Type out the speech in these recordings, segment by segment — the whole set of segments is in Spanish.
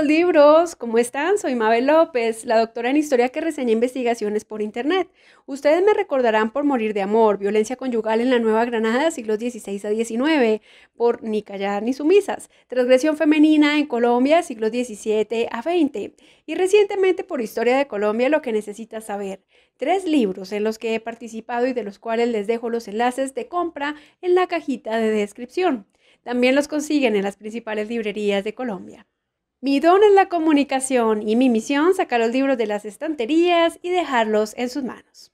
los libros, ¿cómo están? Soy Mabel López, la doctora en historia que reseña investigaciones por internet. Ustedes me recordarán por Morir de amor, violencia conyugal en la Nueva Granada, siglos XVI a XIX, por Ni callar ni sumisas, transgresión femenina en Colombia, siglos XVII a XX, y recientemente por Historia de Colombia, lo que necesitas saber. 3 libros en los que he participado y de los cuales les dejo los enlaces de compra en la cajita de descripción. También los consiguen en las principales librerías de Colombia. Mi don es la comunicación y mi misión sacar los libros de las estanterías y dejarlos en sus manos.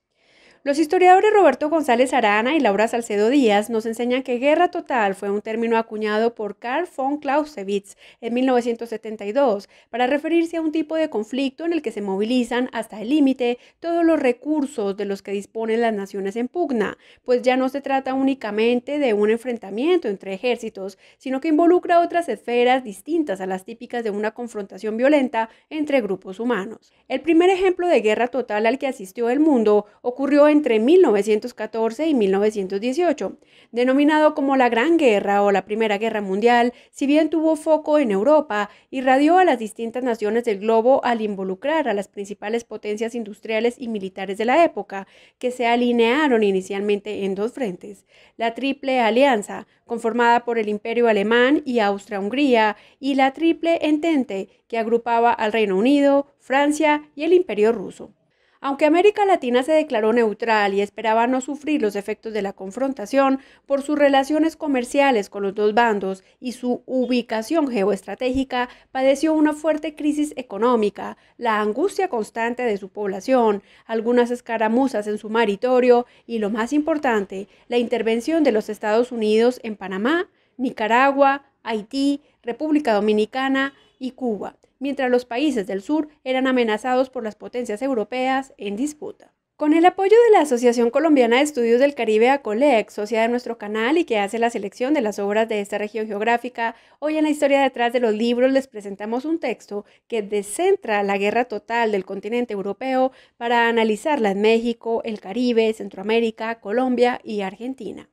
Los historiadores Roberto González Arana y Laura Salcedo Díaz nos enseñan que guerra total fue un término acuñado por Karl von Clausewitz en 1972 para referirse a un tipo de conflicto en el que se movilizan hasta el límite todos los recursos de los que disponen las naciones en pugna, pues ya no se trata únicamente de un enfrentamiento entre ejércitos, sino que involucra otras esferas distintas a las típicas de una confrontación violenta entre grupos humanos. El primer ejemplo de guerra total al que asistió el mundo ocurrió entre 1914 y 1918, denominado como la Gran Guerra o la Primera Guerra Mundial. Si bien tuvo foco en Europa, irradió a las distintas naciones del globo al involucrar a las principales potencias industriales y militares de la época, que se alinearon inicialmente en 2 frentes: la Triple Alianza, conformada por el Imperio Alemán y Austria-Hungría, y la Triple Entente, que agrupaba al Reino Unido, Francia y el Imperio Ruso. Aunque América Latina se declaró neutral y esperaba no sufrir los efectos de la confrontación por sus relaciones comerciales con los 2 bandos y su ubicación geoestratégica, padeció una fuerte crisis económica, la angustia constante de su población, algunas escaramuzas en su maritorio y, lo más importante, la intervención de los Estados Unidos en Panamá, Nicaragua, Haití, República Dominicana y Cuba, mientras los países del sur eran amenazados por las potencias europeas en disputa. Con el apoyo de la Asociación Colombiana de Estudios del Caribe, ACOLEC, socia de nuestro canal y que hace la selección de las obras de esta región geográfica, hoy en la historia detrás de los libros les presentamos un texto que descentra la guerra total del continente europeo para analizarla en México, el Caribe, Centroamérica, Colombia y Argentina.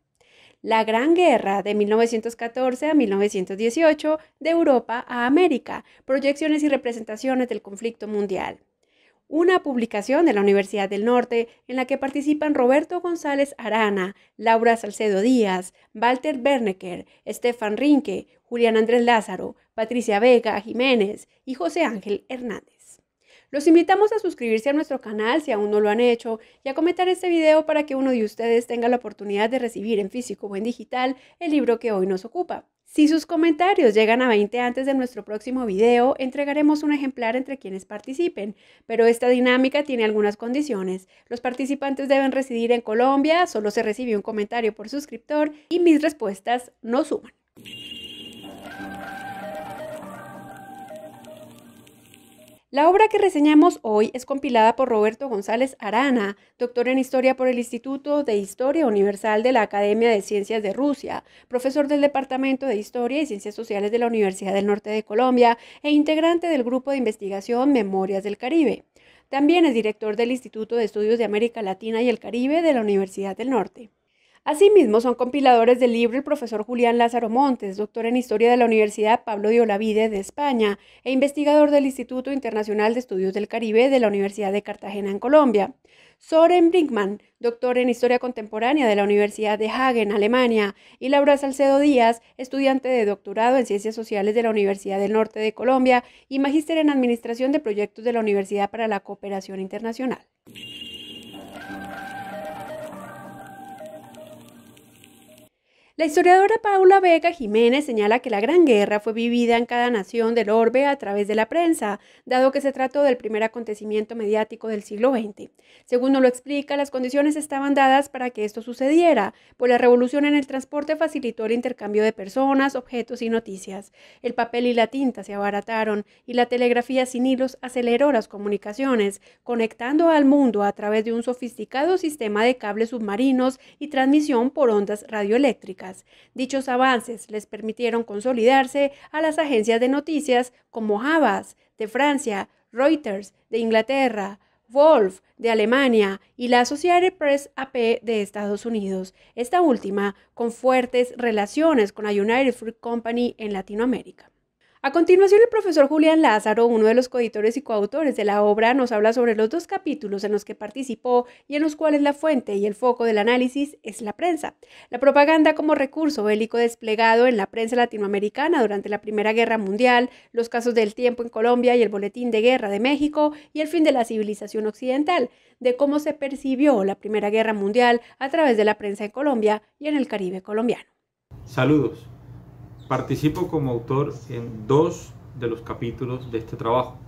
La Gran Guerra de 1914 a 1918, de Europa a América, proyecciones y representaciones del conflicto mundial. Una publicación de la Universidad del Norte en la que participan Roberto González Arana, Laura Salcedo Díaz, Walter Bernecker, Stefan Rinke, Julián Andrés Lázaro, Patricia Vega Jiménez y José Ángel Hernández. Los invitamos a suscribirse a nuestro canal si aún no lo han hecho y a comentar este video para que uno de ustedes tenga la oportunidad de recibir en físico o en digital el libro que hoy nos ocupa. Si sus comentarios llegan a 20 antes de nuestro próximo video, entregaremos un ejemplar entre quienes participen, pero esta dinámica tiene algunas condiciones. Los participantes deben residir en Colombia, solo se recibe un comentario por suscriptor y mis respuestas no suman. La obra que reseñamos hoy es compilada por Roberto González Arana, doctor en Historia por el Instituto de Historia Universal de la Academia de Ciencias de Rusia, profesor del Departamento de Historia y Ciencias Sociales de la Universidad del Norte de Colombia e integrante del grupo de investigación Memorias del Caribe. También es director del Instituto de Estudios de América Latina y el Caribe de la Universidad del Norte. Asimismo, son compiladores del libro el profesor Julián Lázaro Montes, doctor en Historia de la Universidad Pablo de Olavide de España e investigador del Instituto Internacional de Estudios del Caribe de la Universidad de Cartagena en Colombia. Soren Brinkmann, doctor en Historia Contemporánea de la Universidad de Hagen, Alemania, y Laura Salcedo Díaz, estudiante de doctorado en Ciencias Sociales de la Universidad del Norte de Colombia y magíster en Administración de Proyectos de la Universidad para la Cooperación Internacional. La historiadora Paula Vega Jiménez señala que la Gran Guerra fue vivida en cada nación del orbe a través de la prensa, dado que se trató del primer acontecimiento mediático del siglo XX. Según nos lo explica, las condiciones estaban dadas para que esto sucediera, pues la revolución en el transporte facilitó el intercambio de personas, objetos y noticias. El papel y la tinta se abarataron y la telegrafía sin hilos aceleró las comunicaciones, conectando al mundo a través de un sofisticado sistema de cables submarinos y transmisión por ondas radioeléctricas. Dichos avances les permitieron consolidarse a las agencias de noticias como Havas, de Francia, Reuters, de Inglaterra, Wolf, de Alemania, y la Associated Press AP de Estados Unidos, esta última con fuertes relaciones con la United Fruit Company en Latinoamérica. A continuación, el profesor Julián Lázaro, uno de los coeditores y coautores de la obra, nos habla sobre los 2 capítulos en los que participó y en los cuales la fuente y el foco del análisis es la prensa. La propaganda como recurso bélico desplegado en la prensa latinoamericana durante la Primera Guerra Mundial, los casos del tiempo en Colombia y el boletín de guerra de México y el fin de la civilización occidental, de cómo se percibió la Primera Guerra Mundial a través de la prensa en Colombia y en el Caribe colombiano. Saludos. Participo como autor en 2 de los capítulos de este trabajo,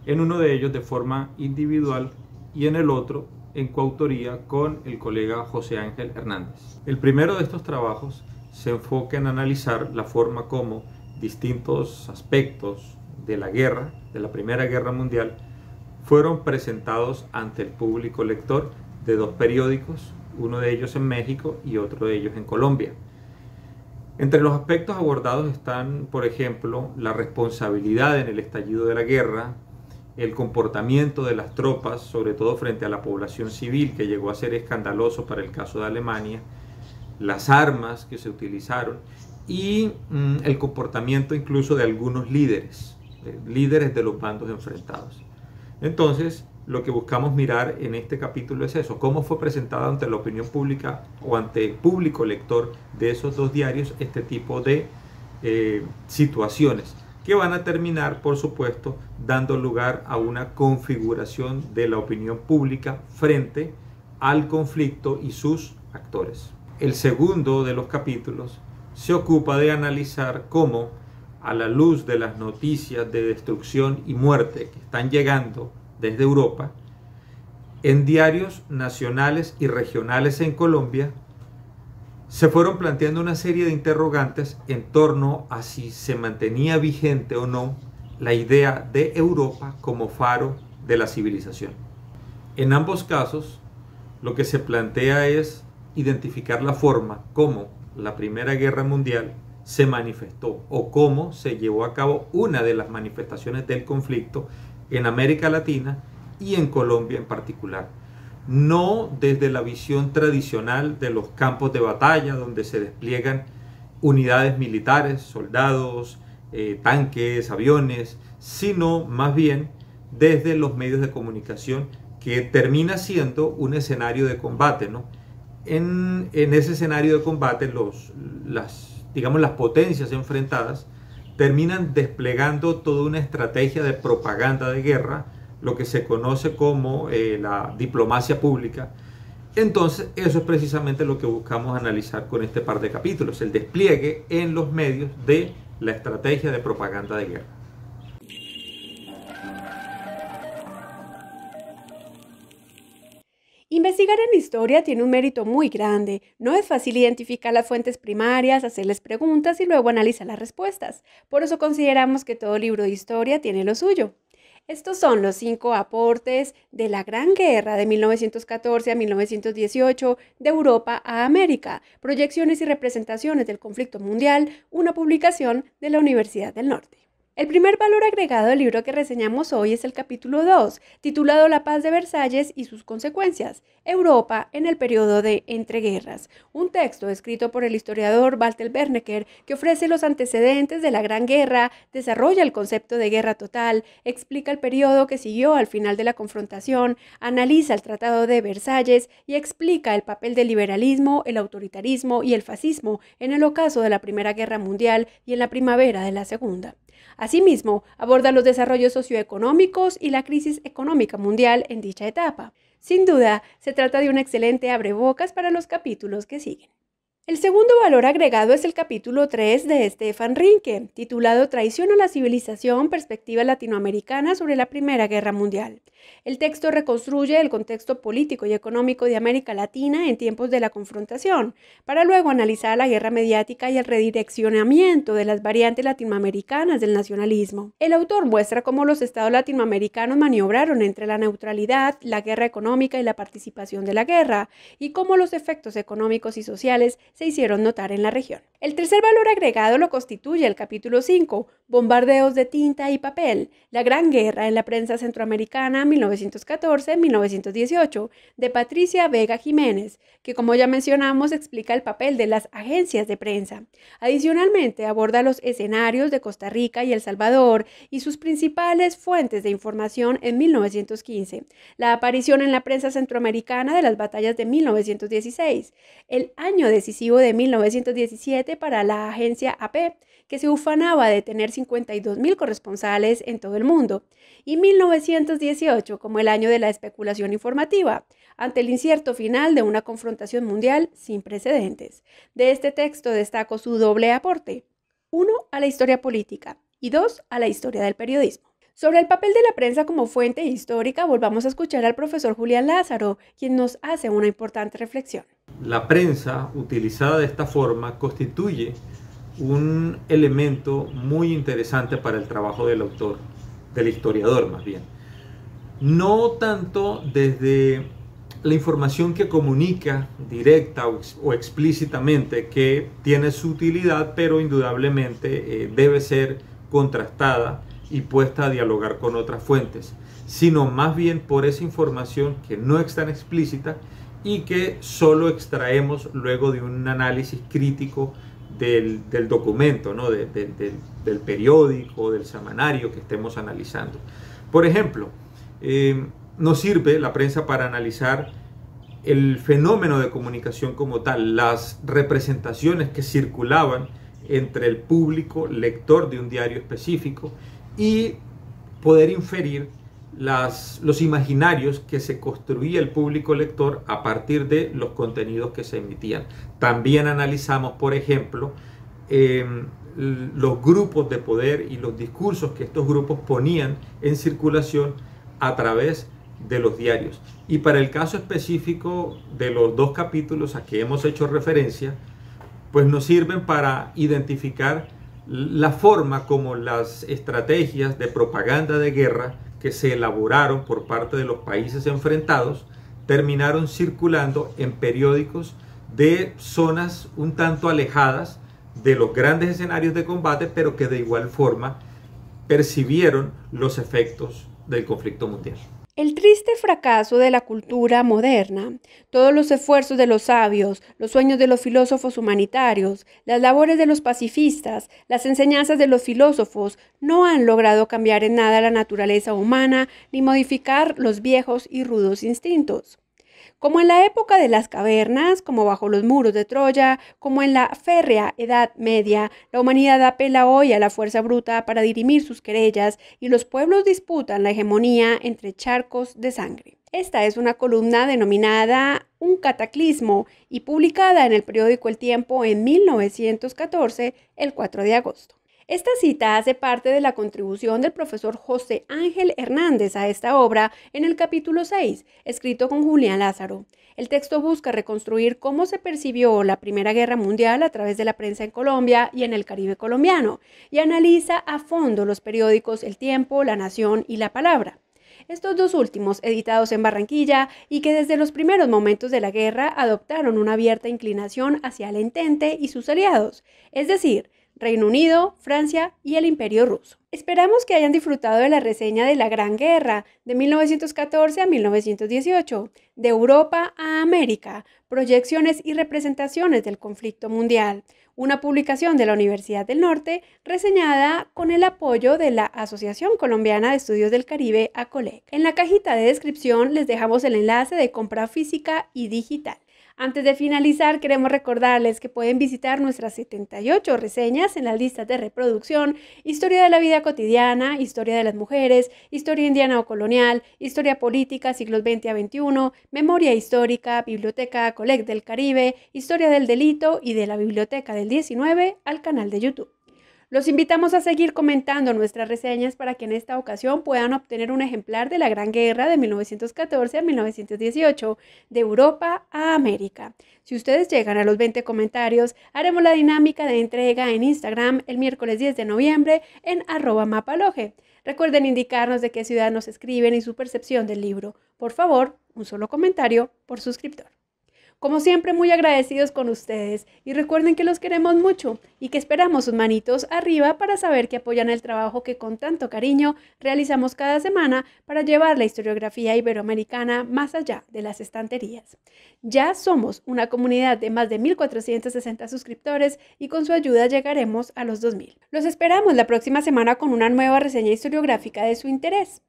en uno de ellos de forma individual y en el otro en coautoría con el colega José Ángel Hernández. El primero de estos trabajos se enfoca en analizar la forma como distintos aspectos de la guerra, de la Primera Guerra Mundial, fueron presentados ante el público lector de 2 periódicos, uno de ellos en México y otro de ellos en Colombia. Entre los aspectos abordados están, por ejemplo, la responsabilidad en el estallido de la guerra, el comportamiento de las tropas, sobre todo frente a la población civil, que llegó a ser escandaloso para el caso de Alemania, las armas que se utilizaron y el comportamiento incluso de algunos líderes de los bandos enfrentados. Entonces, lo que buscamos mirar en este capítulo es eso, cómo fue presentado ante la opinión pública o ante el público lector de esos 2 diarios este tipo de situaciones que van a terminar, por supuesto, dando lugar a una configuración de la opinión pública frente al conflicto y sus actores. El segundo de los capítulos se ocupa de analizar cómo, a la luz de las noticias de destrucción y muerte que están llegando desde Europa, en diarios nacionales y regionales en Colombia, se fueron planteando una serie de interrogantes en torno a si se mantenía vigente o no la idea de Europa como faro de la civilización. En ambos casos, lo que se plantea es identificar la forma como la Primera Guerra Mundial se manifestó o cómo se llevó a cabo una de las manifestaciones del conflicto en América Latina y en Colombia en particular. No desde la visión tradicional de los campos de batalla donde se despliegan unidades militares, soldados, tanques, aviones, sino más bien desde los medios de comunicación, que termina siendo un escenario de combate, ¿no? En ese escenario de combate las potencias enfrentadas terminan desplegando toda una estrategia de propaganda de guerra, lo que se conoce como la diplomacia pública. Entonces, eso es precisamente lo que buscamos analizar con este par de capítulos, el despliegue en los medios de la estrategia de propaganda de guerra. Investigar en historia tiene un mérito muy grande. No es fácil identificar las fuentes primarias, hacerles preguntas y luego analizar las respuestas. Por eso consideramos que todo libro de historia tiene lo suyo. Estos son los 5 aportes de la Gran Guerra de 1914 a 1918 de Europa a América, proyecciones y representaciones del conflicto mundial, una publicación de la Universidad del Norte. El primer valor agregado del libro que reseñamos hoy es el capítulo 2, titulado La Paz de Versalles y sus consecuencias, Europa en el periodo de entreguerras, un texto escrito por el historiador Walter Bernecker que ofrece los antecedentes de la Gran Guerra, desarrolla el concepto de guerra total, explica el periodo que siguió al final de la confrontación, analiza el Tratado de Versalles y explica el papel del liberalismo, el autoritarismo y el fascismo en el ocaso de la Primera Guerra Mundial y en la primavera de la Segunda. Asimismo, aborda los desarrollos socioeconómicos y la crisis económica mundial en dicha etapa. Sin duda, se trata de un excelente abrebocas para los capítulos que siguen. El segundo valor agregado es el capítulo 3 de Stefan Rinke, titulado Traición a la civilización, perspectiva latinoamericana sobre la Primera Guerra Mundial. El texto reconstruye el contexto político y económico de América Latina en tiempos de la confrontación, para luego analizar la guerra mediática y el redireccionamiento de las variantes latinoamericanas del nacionalismo. El autor muestra cómo los estados latinoamericanos maniobraron entre la neutralidad, la guerra económica y la participación de la guerra, y cómo los efectos económicos y sociales se hicieron notar en la región. El tercer valor agregado lo constituye el capítulo 5, Bombardeos de tinta y papel, la Gran Guerra en la prensa centroamericana 1914-1918, de Patricia Vega Jiménez, que como ya mencionamos explica el papel de las agencias de prensa. Adicionalmente aborda los escenarios de Costa Rica y El Salvador y sus principales fuentes de información en 1915, la aparición en la prensa centroamericana de las batallas de 1916, el año decisivo de 1917 para la agencia AP, que se ufanaba de tener 52.000 corresponsales en todo el mundo, y 1918 como el año de la especulación informativa, ante el incierto final de una confrontación mundial sin precedentes. De este texto destaco su doble aporte: 1 a la historia política y 2 a la historia del periodismo. Sobre el papel de la prensa como fuente histórica, volvamos a escuchar al profesor Julián Lázaro, quien nos hace una importante reflexión. La prensa, utilizada de esta forma, constituye un elemento muy interesante para el trabajo del autor, del historiador más bien. No tanto desde la información que comunica directa o explícitamente, que tiene su utilidad, pero indudablemente debe ser contrastada y puesta a dialogar con otras fuentes, sino más bien por esa información que no es tan explícita y que solo extraemos luego de un análisis crítico del documento, ¿no? del periódico, del semanario que estemos analizando. Por ejemplo, nos sirve la prensa para analizar el fenómeno de comunicación como tal, las representaciones que circulaban entre el público lector de un diario específico y poder inferir los imaginarios que se construía el público lector a partir de los contenidos que se emitían. También analizamos, por ejemplo, los grupos de poder y los discursos que estos grupos ponían en circulación a través de los diarios. Y para el caso específico de los dos capítulos a que hemos hecho referencia, pues nos sirven para identificar la forma como las estrategias de propaganda de guerra que se elaboraron por parte de los países enfrentados terminaron circulando en periódicos de zonas un tanto alejadas de los grandes escenarios de combate, pero que de igual forma percibieron los efectos del conflicto mundial. El triste fracaso de la cultura moderna, todos los esfuerzos de los sabios, los sueños de los filósofos humanitarios, las labores de los pacifistas, las enseñanzas de los filósofos, no han logrado cambiar en nada la naturaleza humana ni modificar los viejos y rudos instintos. Como en la época de las cavernas, como bajo los muros de Troya, como en la férrea Edad Media, la humanidad apela hoy a la fuerza bruta para dirimir sus querellas y los pueblos disputan la hegemonía entre charcos de sangre. Esta es una columna denominada Un cataclismo y publicada en el periódico El Tiempo en 1914, el 4 de agosto. Esta cita hace parte de la contribución del profesor José Ángel Hernández a esta obra en el capítulo 6, escrito con Julián Lázaro. El texto busca reconstruir cómo se percibió la Primera Guerra Mundial a través de la prensa en Colombia y en el Caribe colombiano, y analiza a fondo los periódicos El Tiempo, La Nación y La Palabra. Estos dos últimos, editados en Barranquilla y que desde los primeros momentos de la guerra adoptaron una abierta inclinación hacia el Entente y sus aliados, es decir, Reino Unido, Francia y el Imperio Ruso. Esperamos que hayan disfrutado de la reseña de la Gran Guerra de 1914 a 1918, de Europa a América, proyecciones y representaciones del conflicto mundial, una publicación de la Universidad del Norte reseñada con el apoyo de la Asociación Colombiana de Estudios del Caribe, ACOLEC. En la cajita de descripción les dejamos el enlace de compra física y digital. Antes de finalizar, queremos recordarles que pueden visitar nuestras 78 reseñas en las listas de reproducción: Historia de la vida cotidiana, Historia de las mujeres, Historia indiana o colonial, Historia política, siglos XX a XXI, Memoria histórica, Biblioteca ACOLEC del Caribe, Historia del delito y de la Biblioteca del 19 al canal de YouTube. Los invitamos a seguir comentando nuestras reseñas para que en esta ocasión puedan obtener un ejemplar de la Gran Guerra de 1914 a 1918, de Europa a América. Si ustedes llegan a los 20 comentarios, haremos la dinámica de entrega en Instagram el miércoles 10 de noviembre en @mapaloge. Recuerden indicarnos de qué ciudad nos escriben y su percepción del libro. Por favor, un solo comentario por suscriptor. Como siempre, muy agradecidos con ustedes y recuerden que los queremos mucho y que esperamos sus manitos arriba para saber que apoyan el trabajo que con tanto cariño realizamos cada semana para llevar la historiografía iberoamericana más allá de las estanterías. Ya somos una comunidad de más de 1.460 suscriptores y con su ayuda llegaremos a los 2.000. Los esperamos la próxima semana con una nueva reseña historiográfica de su interés.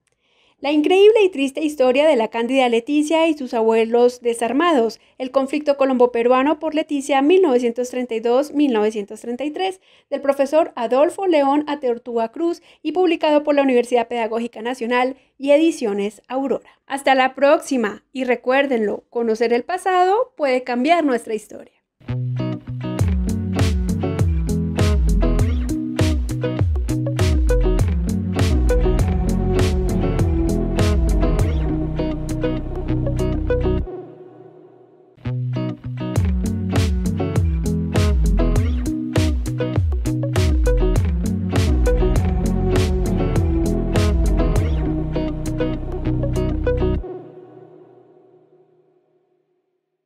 La increíble y triste historia de la cándida Leticia y sus abuelos desarmados, el conflicto colombo-peruano por Leticia 1932-1933, del profesor Adolfo León Ateortúa Cruz y publicado por la Universidad Pedagógica Nacional y Ediciones Aurora. Hasta la próxima y recuérdenlo, conocer el pasado puede cambiar nuestra historia.